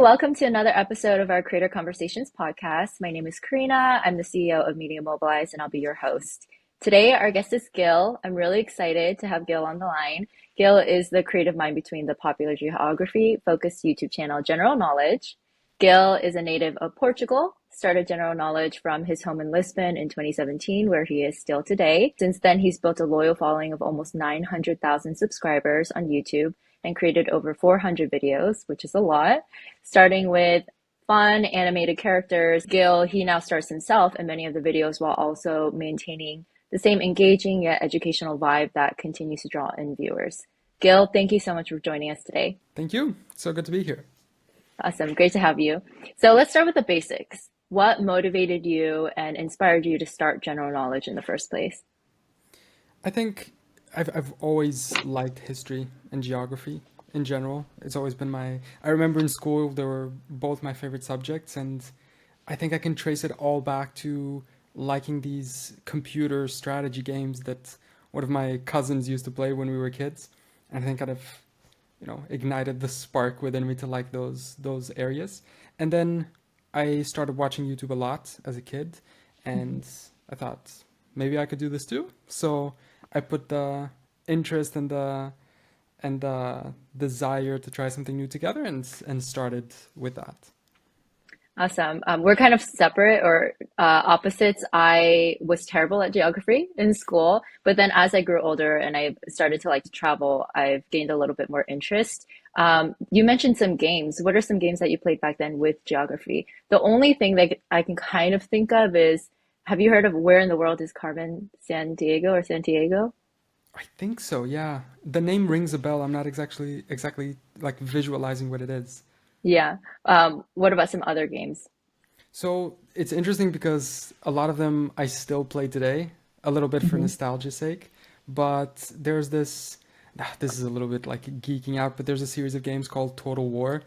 welcome to another episode of our Creator Conversations podcast. My name is Karina. I'm the CEO of Media Mobilize, and I'll be your host. Today, our guest is Gil. I'm really excited to have Gil on the line. Gil is the creative mind between the popular geography-focused YouTube channel General Knowledge. Gil is a native of Portugal, started General Knowledge from his home in Lisbon in 2017, where he is still today. Since then, he's built a loyal following of almost 900,000 subscribers on YouTube and created over 400 videos, which is a lot. Starting with fun animated characters, Gil, he now stars himself in many of the videos while also maintaining the same engaging yet educational vibe that continues to draw in viewers. Gil, thank you so much for joining us today. Thank you. So good to be here. Awesome. Great to have you. So let's start with the basics. What motivated you and inspired you to start General Knowledge in the first place? I think I've always liked history and geography in general. It's always been I remember in school they were both my favorite subjects, and I think I can trace it all back to liking these computer strategy games that one of my cousins used to play when we were kids. And I think kind of, ignited the spark within me to like those areas. And then I started watching YouTube a lot as a kid, and I thought maybe I could do this too. So I put the interest and the desire to try something new together and started with that. Awesome. We're kind of separate or opposites. I was terrible at geography in school, but then as I grew older and I started to like to travel, I've gained a little bit more interest. You mentioned some games. What are some games that you played back then with geography? The only thing that I can kind of think of is, have you heard of Where in the World is Carmen Sandiego or Santiago? I think so, yeah. The name rings a bell. I'm not exactly like visualizing what it is. Yeah. What about some other games? So it's interesting because a lot of them I still play today, a little bit for Hmm. nostalgia's sake. But there's this is a little bit like geeking out, but there's a series of games called Total War.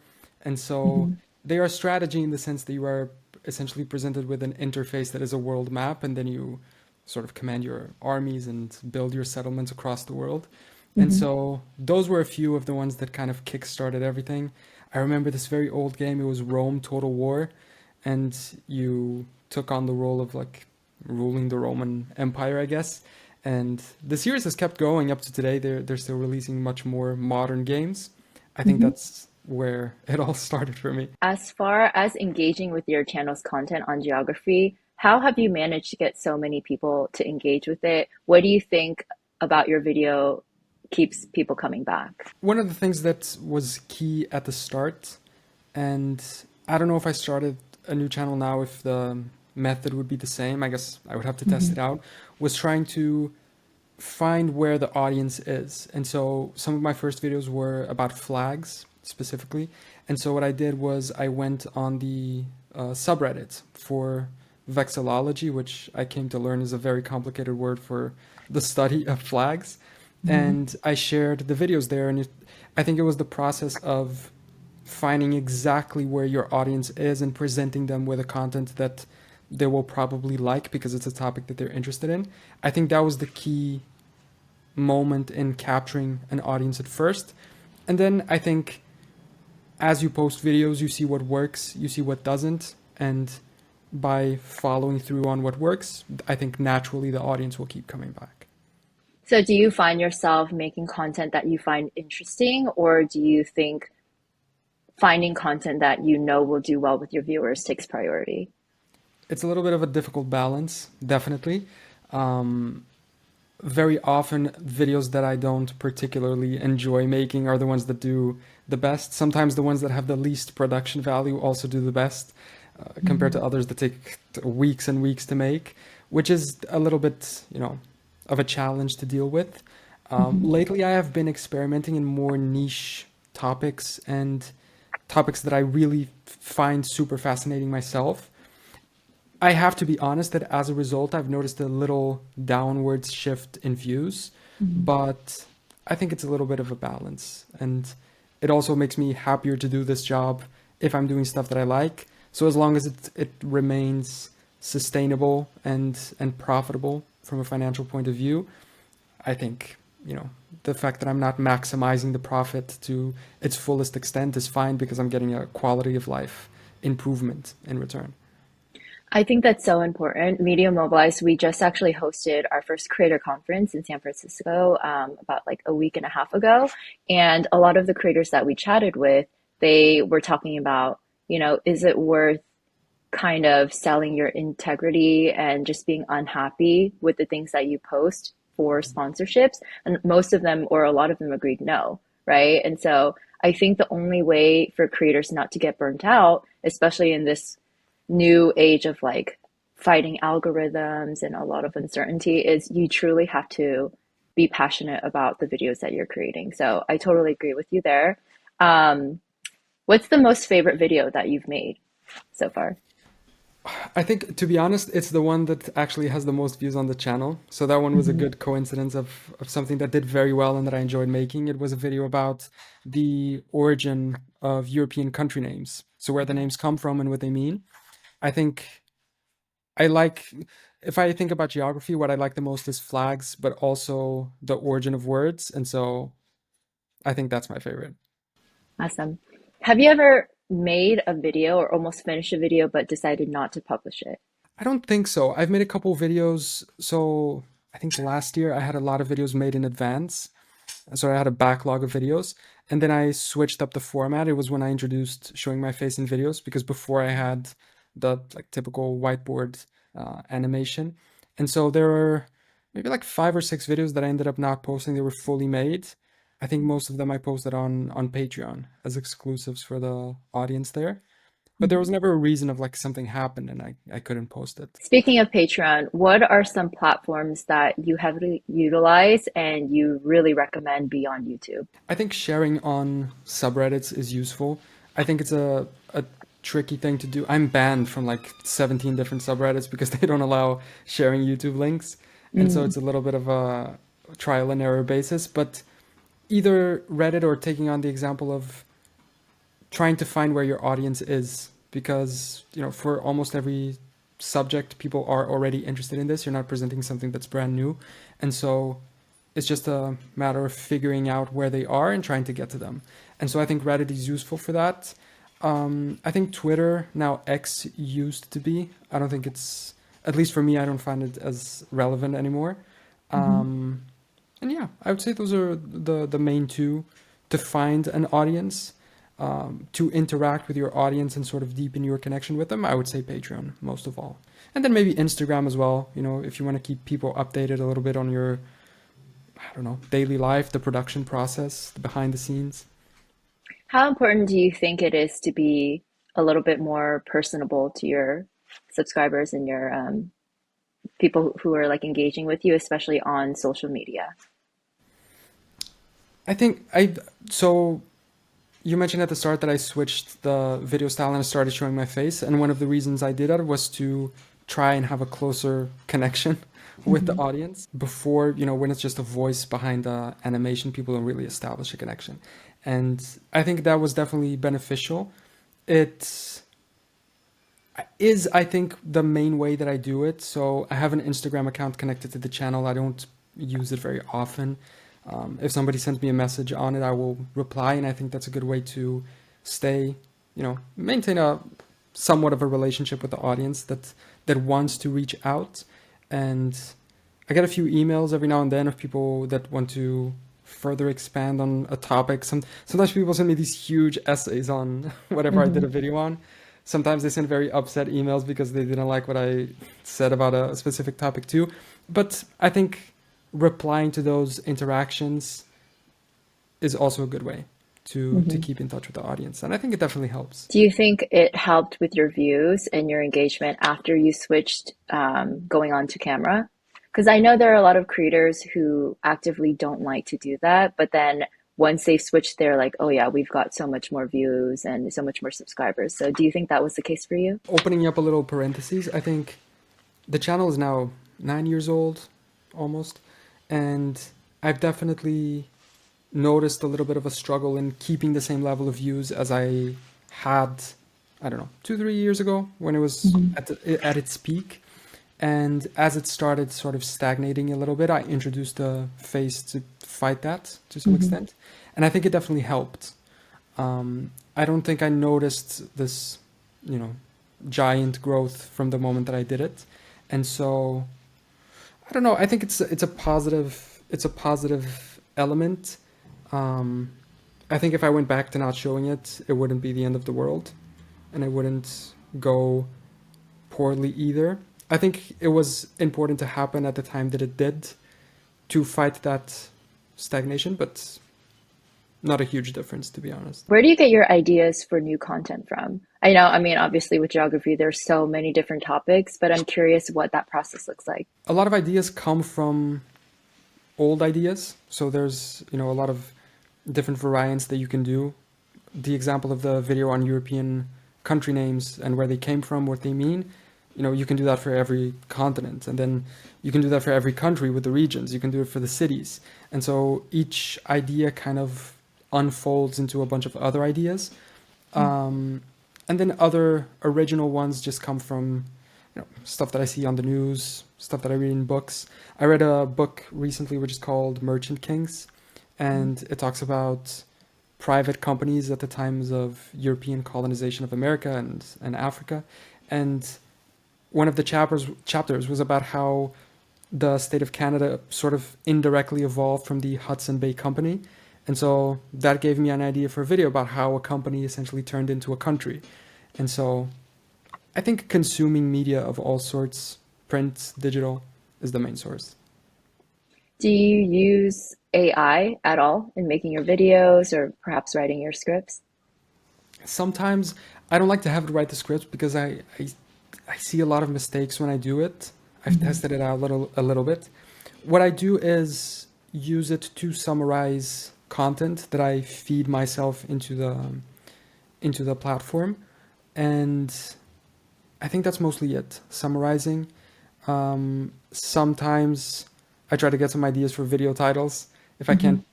And so Hmm. they are strategy in the sense that you are essentially presented with an interface that is a world map, and then you sort of command your armies and build your settlements across the world. And Hmm. so those were a few of the ones that kind of kick-started everything. I remember this very old game. It was Rome Total War, and you took on the role of like ruling the Roman Empire, I guess. And the series has kept going up to today. They're still releasing much more modern games. I think Hmm. that's where it all started for me. As far as engaging with your channel's content on geography, how have you managed to get so many people to engage with it? What do you think about your video keeps people coming back? One of the things that was key at the start, and I don't know if I started a new channel now, if the method would be the same, I guess I would have to test it Hmm. out, was trying to find where the audience is. And so some of my first videos were about flags specifically. And so what I did was I went on the subreddit for vexillology, which I came to learn is a very complicated word for the study of flags. Hmm. And I shared the videos there. And I think it was the process of finding exactly where your audience is and presenting them with a content that they will probably like because it's a topic that they're interested in. I think that was the key moment in capturing an audience at first. And then I think as you post videos, you see what works, you see what doesn't. And by following through on what works, I think naturally the audience will keep coming back. So do you find yourself making content that you find interesting, or do you think finding content that you know will do well with your viewers takes priority? It's a little bit of a difficult balance, definitely. Um, Very often, videos that I don't particularly enjoy making are the ones that do the best. Sometimes the ones that have the least production value also do the best, compared to Mhm. others that take weeks and weeks to make, which is a little bit, of a challenge to deal with. Mhm. Lately, I have been experimenting in more niche topics and topics that I really find super fascinating myself. I have to be honest that as a result, I've noticed a little downward shift in views, Mhm. but I think it's a little bit of a balance. And it also makes me happier to do this job if I'm doing stuff that I like. So as long as it remains sustainable and profitable from a financial point of view, I think, you know, the fact that I'm not maximizing the profit to its fullest extent is fine because I'm getting a quality of life improvement in return. I think that's so important. Media Mobilized, we just actually hosted our first creator conference in San Francisco about like a week and a half ago. And a lot of the creators that we chatted with, they were talking about, is it worth kind of selling your integrity and just being unhappy with the things that you post for sponsorships? And most of them, or a lot of them, agreed no, right? And so I think the only way for creators not to get burnt out, especially in this new age of like fighting algorithms and a lot of uncertainty, is you truly have to be passionate about the videos that you're creating. So I totally agree with you there. Um, what's the most favorite video that you've made so far? I think, to be honest, it's the one that actually has the most views on the channel. So that one was a Mhm. good coincidence of something that did very well and that I enjoyed making. It was a video about the origin of European country names. So where the Okay. names come from and what they mean. I think I like, if I think about geography, what I like the most is flags, but also the origin of words. And so I think that's my favorite. Awesome. Have you ever made a video or almost finished a video but decided not to publish it? I don't think so. I've made a couple videos. So I think last year I had a lot of videos made in advance. So I had a backlog of videos, and then I switched up the format. It was when I introduced showing my face in videos, because before I had the like typical whiteboard animation. And so there were maybe like 5 or 6 videos that I ended up not posting. They were fully made. I think most of them I posted on Patreon as exclusives for the audience there. But there was Mhm. never a reason of like something happened and I couldn't post it. Speaking of Patreon, what are some platforms that you heavily utilize and you really recommend beyond YouTube? I think sharing on subreddits is useful. I think it's a tricky thing to do. I'm banned from like 17 different subreddits because they don't allow sharing YouTube links. And so Mm, it's a little bit of a trial and error basis. But either Reddit or taking on the example of trying to find where your audience is, because, for almost every subject, people are already interested in this. You're not presenting something that's brand new. And so it's just a matter of figuring out where they are and trying to get to them. And so I think Reddit is useful for that. I think Twitter, now X, used to be. I don't think it's, at least for me, I don't find it as relevant anymore. mhm. Um, and yeah, I would say those are the main two to find an audience, to interact with your audience and sort of deepen your connection with them. I would say Patreon most of all. And then maybe Instagram as well, if you want to keep people updated a little bit on your, I don't know, daily life, the production process, the behind the scenes. How important do you think it is to be a little bit more personable to your subscribers and your people who are like engaging with you, especially on social media? I think so you mentioned at the start that I switched the video style and I started showing my face. And one of the reasons I did that was to try and have a closer connection with the Mhm. audience. Before, when it's just a voice behind the animation, people don't really establish a connection. And I think that was definitely beneficial. It is, I think, the main way that I do it. So I have an Instagram account connected to the channel. I don't use it very often. If somebody sends me a message on it, I will reply, and I think that's a good way to stay, maintain a somewhat of a relationship with the audience that wants to reach out. And I get a few emails every now and then of people that want to further expand on a topic. Sometimes people send me these huge essays on whatever I did a Mhm. video on. Sometimes they send very upset emails because they didn't like what I said about a specific topic too. But I think replying to those interactions is also a good way to Mhm. keep in touch with the audience. And I think it definitely helps. Do you think it helped with your views and your engagement after you switched going on to camera? Because I know there are a lot of creators who actively don't like to do that, but then once they switch, they're like, oh yeah, we've got so much more views and so much more subscribers. So do you think that was the case for you? Opening up a little parentheses, I think the channel is now 9 years old almost. And I've definitely noticed a little bit of a struggle in keeping the same level of views as I had, I don't know, 2, 3 years ago when it was Mhm. at its peak. And as it started sort of stagnating a little bit, I introduced a face to fight that to some Hmm. extent. And I think it definitely helped. I don't think I noticed this, you know, giant growth from the moment that I did it. And so I don't know. I think it's a positive element. Um, I think if I went back to not showing it, it wouldn't be the end of the world, and it wouldn't go poorly either. I think it was important to happen at the time that it did to fight that stagnation, but not a huge difference, to be honest. Where do you get your ideas for new content from? I know, I mean, obviously with geography, there's so many different topics, but I'm curious what that process looks like. A lot of ideas come from old ideas, so there's a lot of different variants that you can do. The example of the video on European country names and where they came from, what they mean, you can do that for every continent, and then you can do that for every country with the regions. You can do it for the cities, and so each idea kind of unfolds into a bunch of other ideas, um, and then other original ones just come from stuff that I see on the news, stuff that I read in books. I read a book recently which is called Merchant Kings, and it talks about private companies at the times of European colonization of America and Africa. And one of the chapters was about how the state of Canada sort of indirectly evolved from the Hudson Bay Company. And so that gave me an idea for a video about how a company essentially turned into a country. And so I think consuming media of all sorts, print, digital, is the main source. Do you use AI at all in making your videos or perhaps writing your scripts? Sometimes I don't like to have to write the scripts because I see a lot of mistakes when I do it. I've Hmm. tested it out a little bit. What I do is use it to summarize content that I feed myself into the platform, and I think that's mostly it. Summarizing. Sometimes I try to get some ideas for video titles. If I Hmm. can't,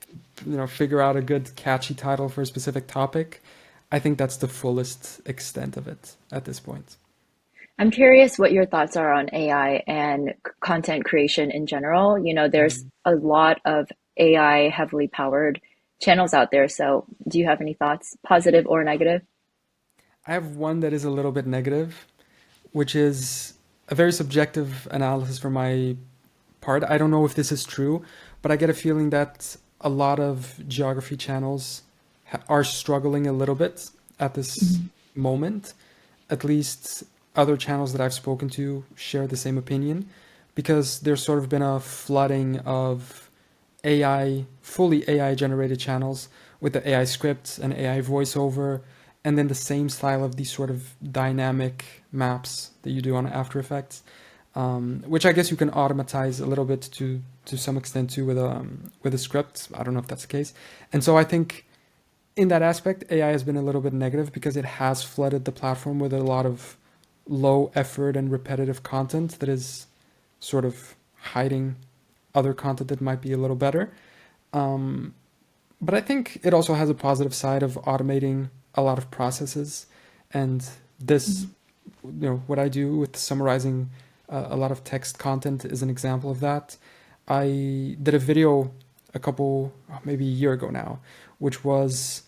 figure out a good catchy title for a specific topic, I think that's the fullest extent of it at this point. I'm curious what your thoughts are on AI and content creation in general. You know, there's Mm. a lot of AI heavily powered channels out there. So, do you have any thoughts, positive or negative? I have one that is a little bit negative, which is a very subjective analysis for my part. I don't know if this is true, but I get a feeling that a lot of geography channels are struggling a little bit at this Mhm. moment. At least other channels that I've spoken to share the same opinion, because there's sort of been a flooding of fully AI generated channels with the AI scripts and AI voiceover, and then the same style of these sort of dynamic maps that you do on After Effects, which I guess you can automatize a little bit to some extent too with a script. I don't know if that's the case, and so I think in that aspect, AI has been a little bit negative because it has flooded the platform with a lot of low effort and repetitive content that is sort of hiding other content that might be a little better. Um, but I think it also has a positive side of automating a lot of processes, and this, what I do with summarizing a lot of text content is an example of that. I did a video maybe a year ago now, which was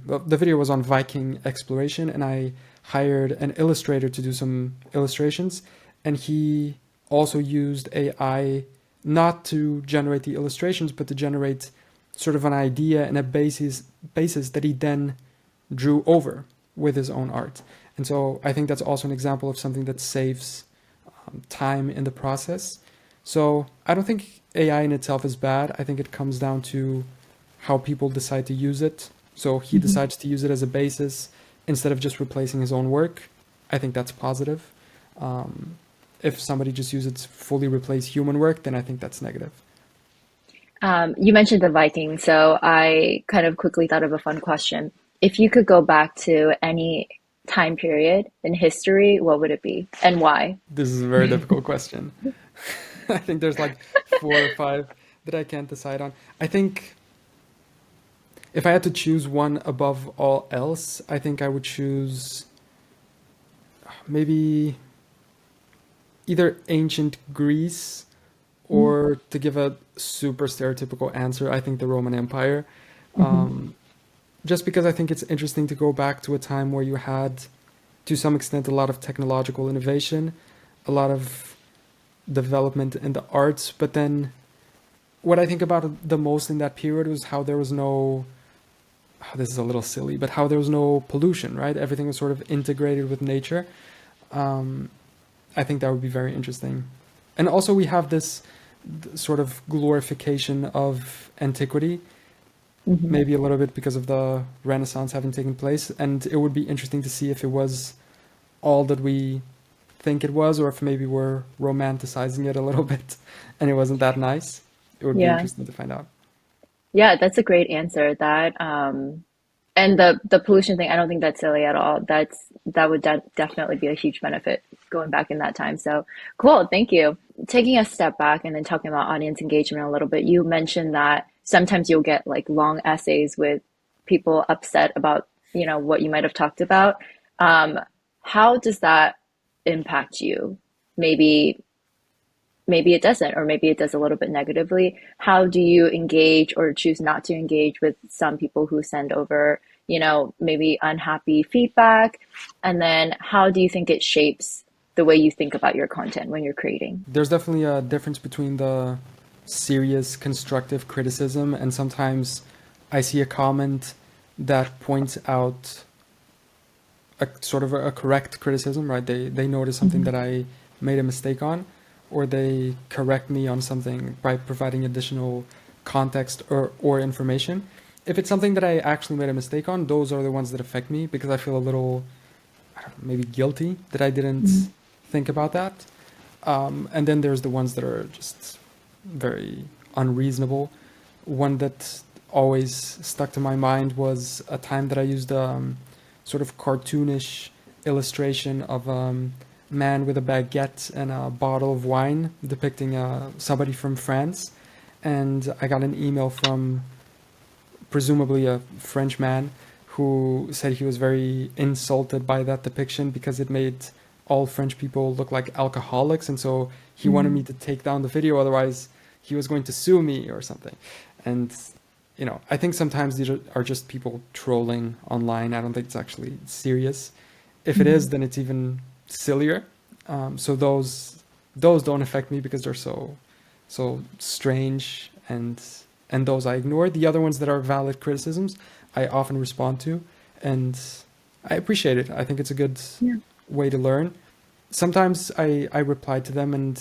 well, the video was on Viking exploration, and I hired an illustrator to do some illustrations, and he also used AI not to generate the illustrations, but to generate sort of an idea and a basis that he then drew over with his own art. And so I think that's also an example of something that saves time in the process. So I don't think AI in itself is bad. I think it comes down to how people decide to use it. So he Hmm. decides to use it as a basis instead of just replacing his own work. I think that's positive. Um, if somebody just uses it to fully replace human work, then I think that's negative. You mentioned the Vikings, so I kind of quickly thought of a fun question. If you could go back to any time period in history, what would it be and why? This is a very difficult question. I think there's like four or five that I can't decide on. I think if I had to choose one above all else, I think I would choose maybe either ancient Greece, or to give a super stereotypical answer, I think the Roman Empire. Mm-hmm. Just because I think it's interesting to go back to a time where you had, to some extent, a lot of technological innovation, a lot of development in the arts. But then what I think about the most in that period was how there was no, this is a little silly, but how there was no pollution, right? Everything was sort of integrated with nature. Um, I think that would be very interesting. And also, we have this sort of glorification of antiquity, Mm-hmm. maybe a little bit because of the Renaissance having taken place. And it would be interesting to see if it was all that we think it was, or if maybe we're romanticizing it a little bit and it wasn't that nice. It would be Yeah. interesting to find out. Yeah, that's a great answer. That and the pollution thing, I don't think that's silly at all. That would definitely be a huge benefit going back in that time. So cool, thank you. Taking a step back and then talking about audience engagement a little bit, you mentioned that sometimes you'll get like long essays with people upset about, what you might have talked about. Um, how does that impact you? Maybe maybe it doesn't, or maybe it does a little bit negatively. How do you engage or choose not to engage with some people who send over, maybe unhappy feedback? And then how do you think it shapes the way you think about your content when you're creating? There's definitely a difference between the serious, constructive criticism and sometimes I see a comment that points out a sort of a correct criticism, right? They notice something Mhm. that I made a mistake on, or they correct me on something by providing additional context or information. If it's something that I actually made a mistake on, those are the ones that affect me because I feel a little, I don't know, maybe guilty that I didn't Mhm. think about that. And then there's the ones that are just very unreasonable. One that always stuck to my mind was a time that I used sort of cartoonish illustration of a man with a baguette and a bottle of wine depicting somebody from France. And I got an email from presumably a French man who said he was very insulted by that depiction because it made all French people look like alcoholics. And so he wanted me Mhm. to take down the video, otherwise, he was going to sue me or something. And I think sometimes these are just people trolling online. I don't think it's actually serious. If it is, Mhm. then it's even sillier. So those don't affect me because they're so strange and those I ignore. The other ones that are valid criticisms, I often respond to, and I appreciate it. I think it's a good Yeah. way to learn. Sometimes I reply to them, and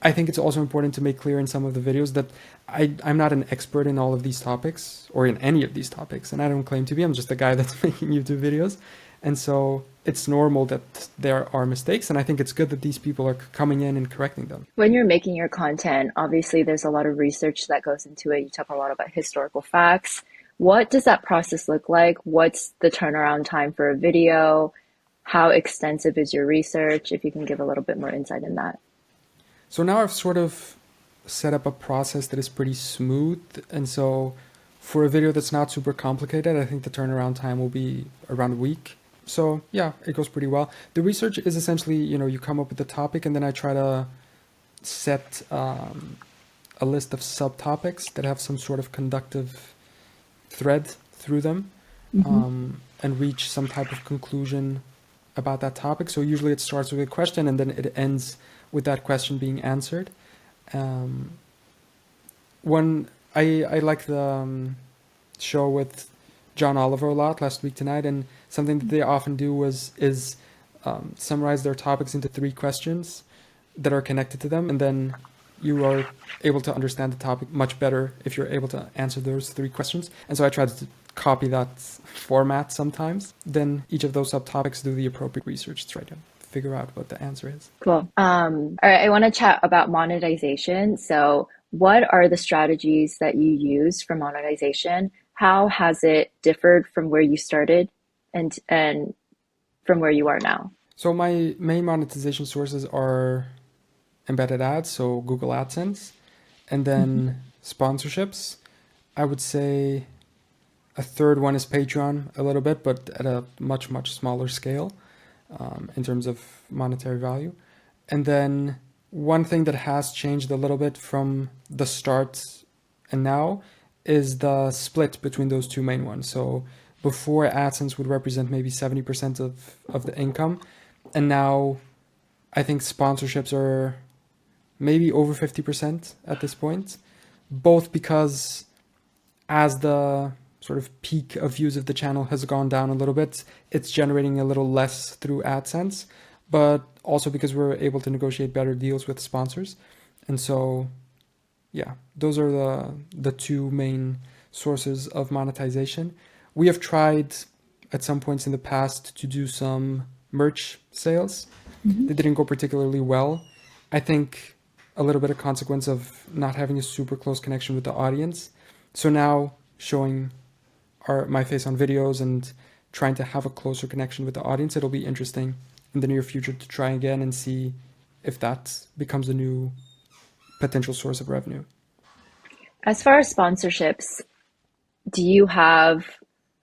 I think it's also important to make clear in some of the videos that I'm not an expert in all of these topics or in any of these topics, and I don't claim to be. I'm just a guy that's making YouTube videos. And so it's normal that there are mistakes, and I think it's good that these people are coming in and correcting them. When you're making your content, obviously there's a lot of research that goes into it. You talk a lot about historical facts. What does that process look like? What's the turnaround time for a video? How extensive is your research? If you can give a little bit more insight in that. So now I've sort of set up a process that is pretty smooth. And so for a video that's not super complicated, I think the turnaround time will be around a week. So yeah, it goes pretty well. The research is essentially, you come up with the topic and then I try to set a list of subtopics that have some sort of conductive thread through them, Hmm. and reach some type of conclusion about that topic. So usually it starts with a question and then it ends with that question being answered. Um, one I like the show with John Oliver a lot, Last Week Tonight, and something that they often do is summarize their topics into three questions that are connected to them, and then you are able to understand the topic much better if you're able to answer those three questions. And so I try to copy that format sometimes. Then each of those subtopics do the appropriate research to try to figure out what the answer is. Cool. All right, I want to chat about monetization. So, what are the strategies that you use for monetization? How has it differed from where you started and from where you are now? So my main monetization sources are embedded ads, so Google AdSense, and Mhm. then sponsorships. I would say a third one is Patreon a little bit, but at a much, much smaller scale in terms of monetary value. And then one thing that has changed a little bit from the start and now is the split between those two main ones. So before AdSense would represent maybe 70% of the income. And now I think sponsorships are maybe over 50% at this point, both because as the sort of peak of views of the channel has gone down a little bit, it's generating a little less through AdSense, but also because we're able to negotiate better deals with sponsors. And so, yeah, those are the two main sources of monetization. We have tried at some points in the past to do some merch sales. Mhm. They didn't go particularly well. I think a little bit of consequence of not having a super close connection with the audience. So now showing my face on videos and trying to have a closer connection with the audience, it'll be interesting in the near future to try again and see if that becomes a new potential source of revenue. As far as sponsorships, do you have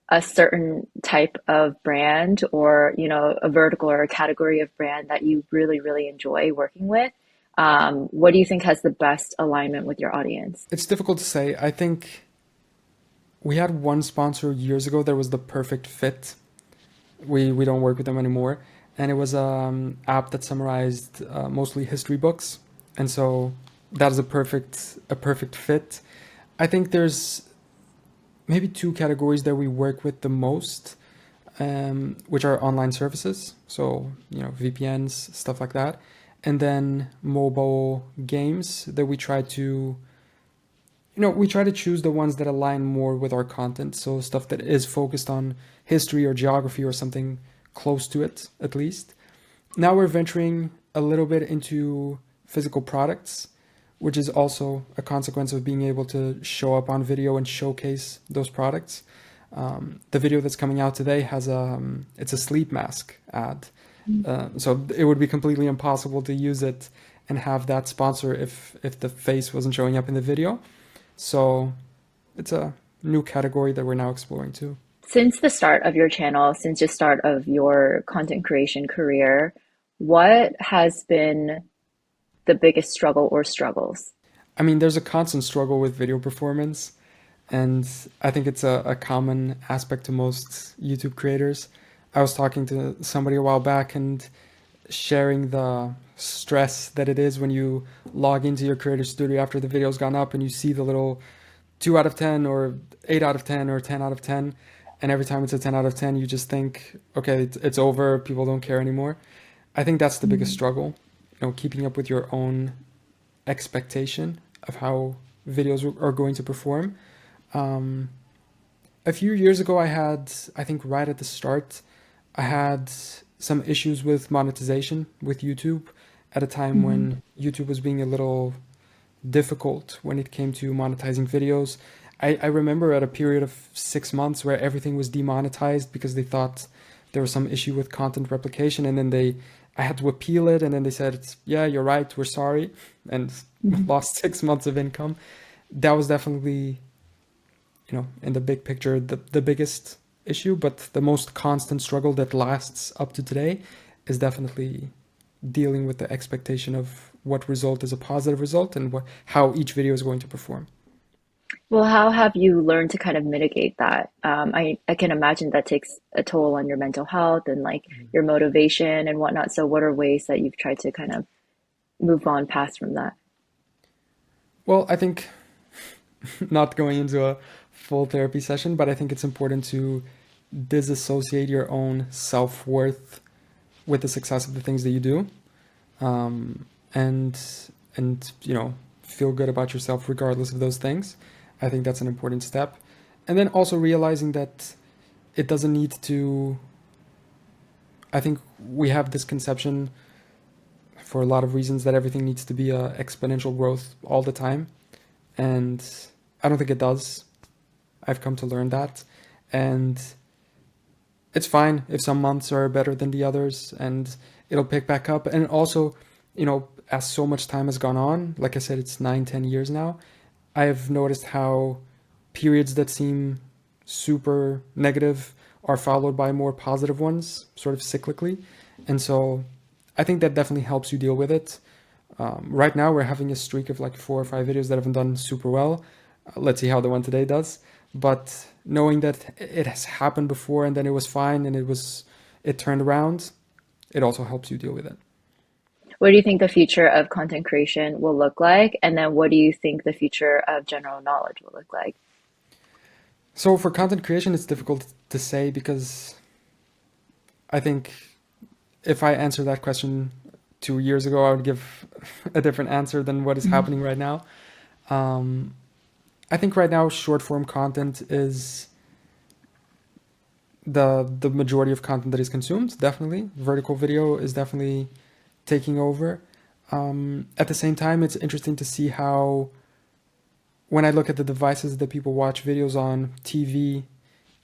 a certain type of brand or, a vertical or a category of brand that you really, really enjoy working with? What do you think has the best alignment with your audience? It's difficult to say. I think we had one sponsor years ago that was the perfect fit. We don't work with them anymore, and it was an app that summarized mostly history books, and so that is a perfect fit. I think there's maybe two categories that we work with the most, which are online services, so VPNs, stuff like that, and then mobile games that we try to choose the ones that align more with our content. So stuff that is focused on history or geography or something close to it, at least. Now we're venturing a little bit into physical products, which is also a consequence of being able to show up on video and showcase those products. The video that's coming out today it's a sleep mask ad. So it would be completely impossible to use it and have that sponsor if the face wasn't showing up in the video. So it's a new category that we're now exploring too. Since the start of your channel, since the start of your content creation career, what has been the biggest struggle or struggles? I mean, there's a constant struggle with video performance, and I think it's a common aspect to most YouTube creators. I was talking to somebody a while back and sharing the stress that it is when you log into your creator studio after the video's gone up and you see the little 2 out of 10 or 8 out of 10 or 10 out of 10, and every time it's a 10 out of 10 you just think, okay, it's over, people don't care anymore. I think that's the biggest Mm. struggle, keeping up with your own expectation of how videos are going to perform. um, a few years ago I think right at the start I had some issues with monetization with YouTube at a time Mhm. when YouTube was being a little difficult when it came to monetizing videos. I remember at a period of 6 months where everything was demonetized because they thought there was some issue with content replication, and then I had to appeal it, and then they said, "Yeah, you're right, we're sorry," and Mhm. lost 6 months of income. That was definitely, in the big picture, the biggest issue, but the most constant struggle that lasts up to today is definitely dealing with the expectation of what result is a positive result and how each video is going to perform. Well, how have you learned to kind of mitigate that? I can imagine that takes a toll on your mental health and like your motivation and whatnot. So, what are ways that you've tried to kind of move on past from that? Well, I think not going into a full therapy session, but I think it's important to disassociate your own self-worth with the success of the things that you do, um, and feel good about yourself regardless of those things. I think that's an important step. And then also realizing that it doesn't need to. I think we have this conception for a lot of reasons that everything needs to be a exponential growth all the time, and I don't think it does. I've come to learn that, and it's fine if some months are better than the others, and it'll pick back up. And also, as so much time has gone on, like I said, it's 9, 10 years now. I've noticed how periods that seem super negative are followed by more positive ones, sort of cyclically. And so I think that definitely helps you deal with it. Right now, we're having a streak of like 4 or 5 videos that haven't done super well. Let's see how the one today does. But knowing that it has happened before and then it was fine and it turned around, it also helps you deal with it. What do you think the future of content creation will look like? And then what do you think the future of general knowledge will look like? So for content creation, it's difficult to say because I think if I answer that question 2 years ago, I would give a different answer than what is Mhm. happening right now. Um, I think right now short form content is the majority of content that is consumed. Definitely, vertical video is definitely taking over. At the same time, it's interesting to see how when I look at the devices that people watch videos on, TV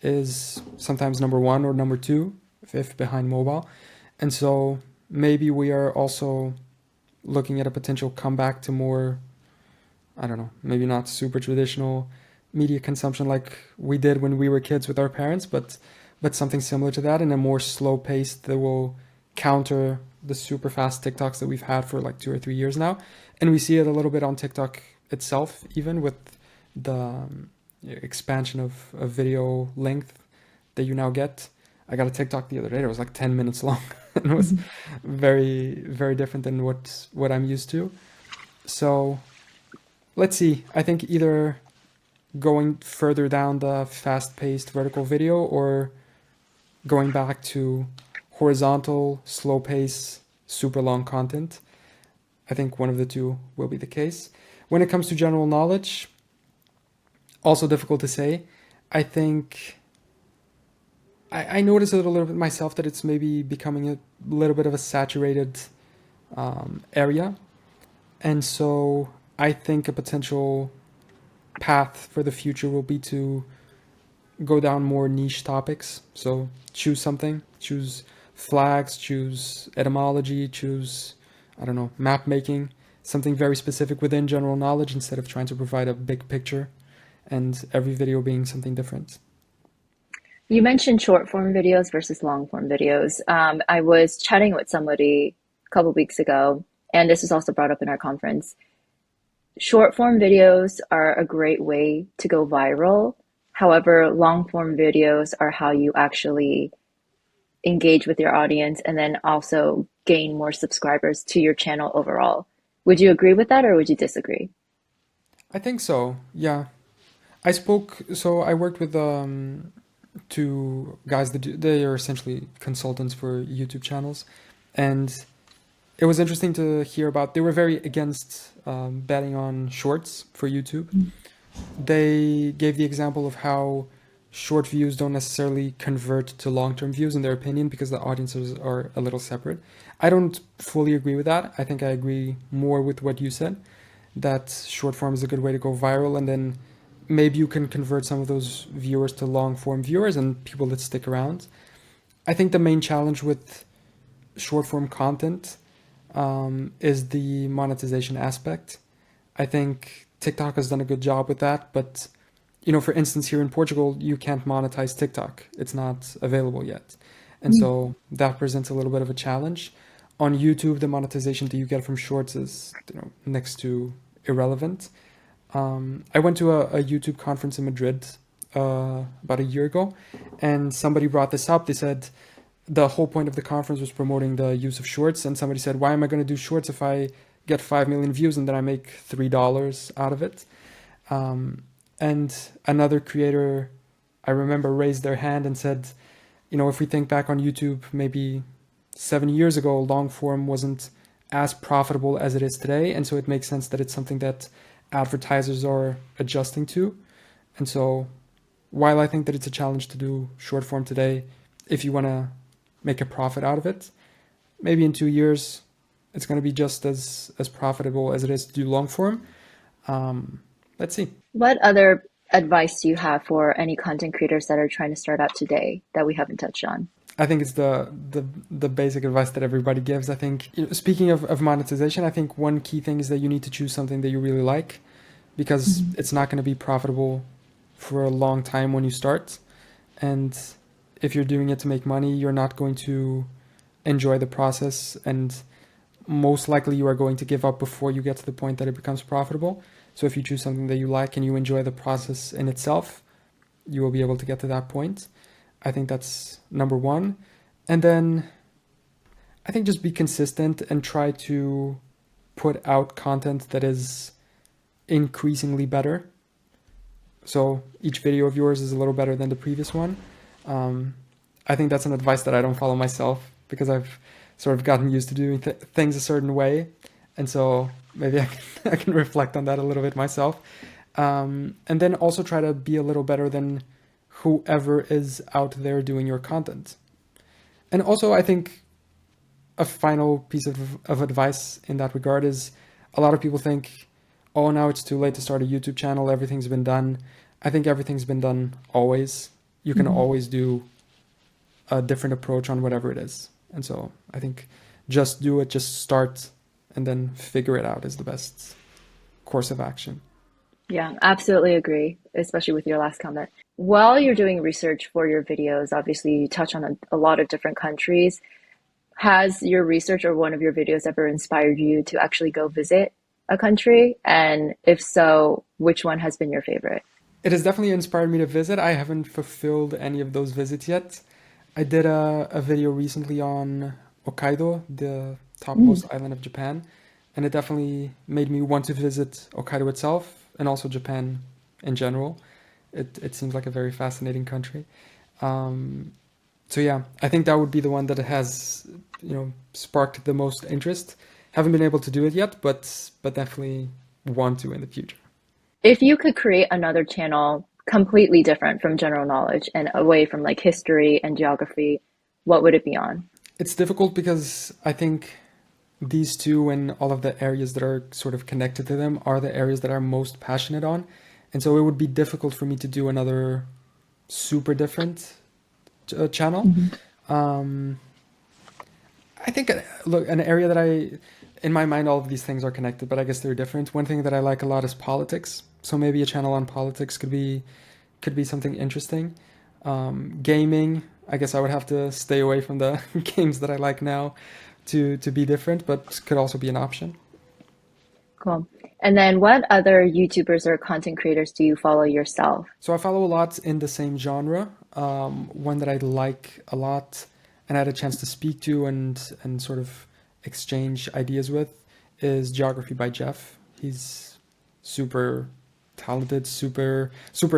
is sometimes number one or number two, if behind mobile, and so maybe we are also looking at a potential comeback to more, I don't know, maybe not super traditional media consumption like we did when we were kids with our parents, but something similar to that in a more slow pace that will counter the super fast TikToks that we've had for like 2 or 3 years now. And we see it a little bit on TikTok itself, even with the expansion of video length that you now get. I got a TikTok the other day. It was like 10 minutes long. It was Mhm. very, very different than what I'm used to. So let's see. I think either going further down the fast-paced vertical video or going back to horizontal, slow pace, super long content. I think one of the two will be the case. When it comes to general knowledge, also difficult to say. I think I notice it a little bit myself that it's maybe becoming a little bit of a saturated area. And so I think a potential path for the future will be to go down more niche topics. So choose something, choose flags, choose etymology, choose, I don't know, map making, something very specific within general knowledge instead of trying to provide a big picture and every video being something different. You mentioned short form videos versus long form videos. I was chatting with somebody a couple weeks ago, and this was also brought up in our conference. Short form videos are a great way to go viral. However, long form videos are how you actually engage with your audience and then also gain more subscribers to your channel overall. Would you agree with that or would you disagree? I think so. Yeah. So I worked with two guys that they are essentially consultants for YouTube channels, and it was interesting to hear about. They were very against betting on shorts for YouTube. They gave the example of how short views don't necessarily convert to long-term views in their opinion because the audiences are a little separate. I don't fully agree with that. I think I agree more with what you said, that short form is a good way to go viral, and then maybe you can convert some of those viewers to long form viewers and people that stick around. I think the main challenge with short form content is the monetization aspect. I think TikTok has done a good job with that, but for instance, here in Portugal, you can't monetize TikTok. It's not available yet. And so that presents a little bit of a challenge. On YouTube, the monetization that you get from shorts is, next to irrelevant. I went to a YouTube conference in Madrid about a year ago, and somebody brought this up. They said the whole point of the conference was promoting the use of shorts, and somebody said, "Why am I going to do shorts if I get 5 million views and then I make $3 out of it?" And another creator, I remember, raised their hand and said, if we think back on YouTube, maybe 7 years ago, long form wasn't as profitable as it is today. And so it makes sense that it's something that advertisers are adjusting to. And so while I think that it's a challenge to do short form today, if you want to make a profit out of it, maybe in 2 years, it's going to be just as profitable as it is to do long form. Let's see. What other advice do you have for any content creators that are trying to start out today that we haven't touched on? I think it's the basic advice that everybody gives. I think, speaking of monetization, I think one key thing is that you need to choose something that you really like, because Mhm. it's not going to be profitable for a long time when you start. And if you're doing it to make money, you're not going to enjoy the process, and most likely you are going to give up before you get to the point that it becomes profitable. So if you choose something that you like and you enjoy the process in itself, you will be able to get to that point. I think that's number one. And then I think just be consistent and try to put out content that is increasingly better. So each video of yours is a little better than the previous one. Um, I think that's an advice that I don't follow myself because I've sort of gotten used to doing things a certain way. And so maybe I can reflect on that a little bit myself. And then also try to be a little better than whoever is out there doing your content. And also, I think a final piece of advice in that regard is a lot of people think, oh, now it's too late to start a YouTube channel. Everything's been done. I think everything's been done always. You can always do a different approach on whatever it is. And so I think just do it, just start, and then figure it out is the best course of action. Yeah, absolutely agree, especially with your last comment. While you're doing research for your videos, obviously you touch on a lot of different countries. Has your research or one of your videos ever inspired you to actually go visit a country? And if so, which one has been your favorite? It has definitely inspired me to visit. I haven't fulfilled any of those visits yet. I did a video recently on Hokkaido, the Mm. topmost island of Japan, and it definitely made me want to visit Hokkaido itself and also Japan in general. It seems like a very fascinating country. Um, so yeah, I think that would be the one that has, sparked the most interest. Haven't been able to do it yet, but definitely want to in the future. If you could create another channel completely different from general knowledge and away from like history and geography, what would it be on? It's difficult because I think these two and all of the areas that are sort of connected to them are the areas that I'm most passionate on. And so it would be difficult for me to do another super different channel. Mhm. Um, I think, look, an area that in my mind, all of these things are connected, but I guess they're different. One thing that I like a lot is politics. So maybe a channel on politics could be something interesting. Gaming, I guess I would have to stay away from the games that I like now to be different, but could also be an option. Cool. And then what other YouTubers or content creators do you follow yourself? So I follow a lot in the same genre. One that I like a lot and I had a chance to speak to and sort of exchange ideas with is Geography by Jeff. He's super talented, super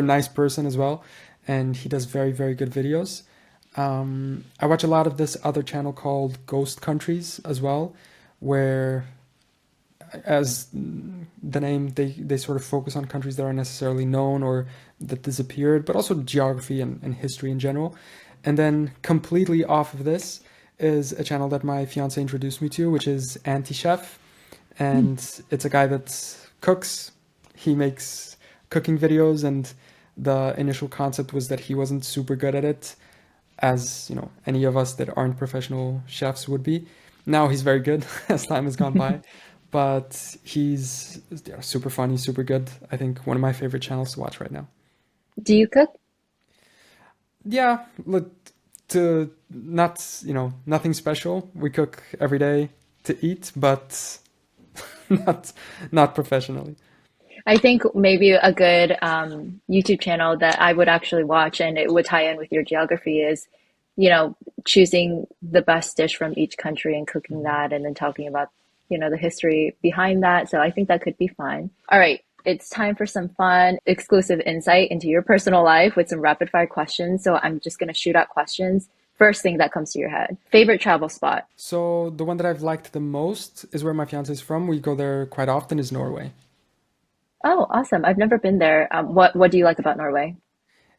nice person as well, and he does very very good videos. I watch a lot of this other channel called Ghost Countries as well, where as the name, they sort of focus on countries that aren't necessarily known or that disappeared, but also geography and history in general. And then completely off of this is a channel that my fiance introduced me to, which is Anti Chef, and it's a guy that cooks. He makes cooking videos, and the initial concept was that he wasn't super good at it, as any of us that aren't professional chefs would be. Now he's very good as time has gone by, but he's super funny, super good. I think one of my favorite channels to watch right now. Do you cook? Yeah, look, to not nothing special. We cook every day to eat, but not not professionally. I think maybe a good YouTube channel that I would actually watch and it would tie in with your geography is, you know, choosing the best dish from each country and cooking that and then talking about, the history behind that. So I think that could be fun. All right, it's time for some fun, exclusive insight into your personal life with some rapid fire questions. So I'm just going to shoot out questions. First thing that comes to your head. Favorite travel spot? So the one that I've liked the most is where my fiance is from. We go there quite often. Is Norway. Oh, awesome. I've never been there. What do you like about Norway?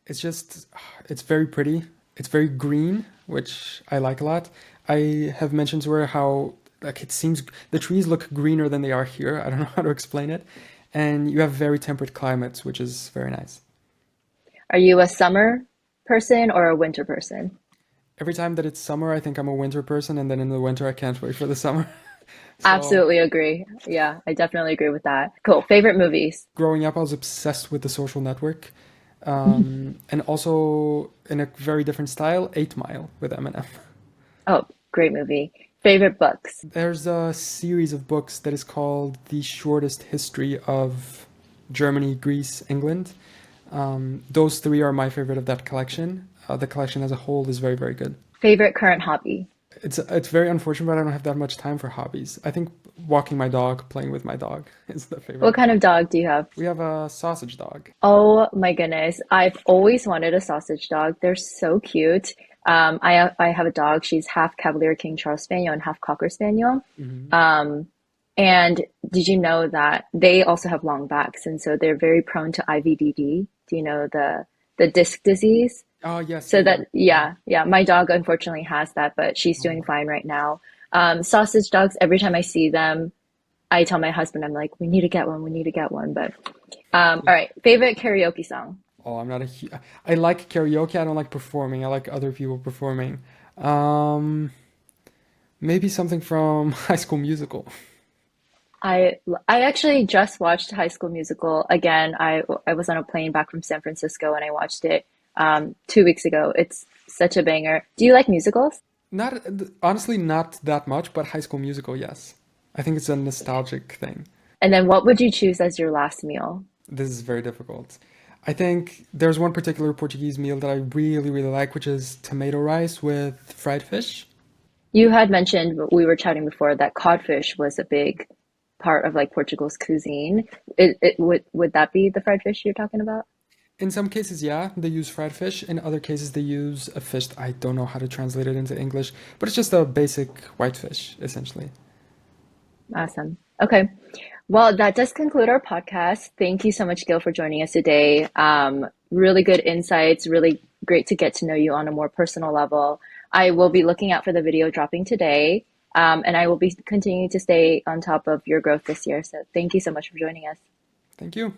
It's just, it's very pretty. It's very green, which I like a lot. I have mentioned to her how like it seems the trees look greener than they are here. I don't know how to explain it. And you have very temperate climates, which is very nice. Are you a summer person or a winter person? Every time that it's summer, I think I'm a winter person, and then in the winter, I can't wait for the summer. So Absolutely agree. Yeah, I definitely agree with that. Cool. Favorite movies? growing up, I was obsessed with The Social Network, Mhm. and also in a very different style, 8 Mile with Eminem. Oh, Great movie. Favorite books? There's a series of books that is called The Shortest History of Germany, Greece, England. Those three are my favorite of that collection. The collection as a whole is very, very good. Favorite current hobby? It's very unfortunate, but I don't have that much time for hobbies. I think walking my dog, playing with my dog is the What favorite. kind of dog do you have? We have a sausage dog. Oh my goodness. I've always wanted a sausage dog. They're so cute. I have a dog. She's half Cavalier King Charles Spaniel and half Cocker Spaniel. Hmm. Um, and did you know that they also have long backs, and so they're very prone to IVDD? Do you know the disc disease? Oh yes, So I do. that, Yeah. yeah, my dog unfortunately has that, but she's doing Oh, fine right now. Sausage dogs, every time I see them, I tell my husband, I'm like, we need to get one, we need to get one. But all right, favorite karaoke song. oh, I like karaoke. I don't like performing. I like other people performing. Um, Maybe something from High School Musical. I I actually just watched High School Musical again. I was on a plane back from San Francisco and I watched it 2 weeks ago. It's such a banger. Do you like musicals? Not honestly, not that much, but High School Musical, yes. I think it's a nostalgic thing. And then what would you choose as your last meal? This is very difficult. I think there's one particular Portuguese meal that I really, really like, which is tomato rice with fried fish. You had mentioned, we were chatting before, that codfish was a big part of like Portugal's cuisine. Would that be the fried fish you're talking about? In some cases, yeah, they use fried fish. In other cases, they use a fish. I don't know how to translate it into English, but it's just a basic white fish, essentially. Awesome. Okay. Well, that does conclude our podcast. Thank you so much, Gil, for joining us today. Really good insights, really great to get to know you on a more personal level. I will be looking out for the video dropping today, and I will be continuing to stay on top of your growth this year. So thank you so much for joining us. Thank you.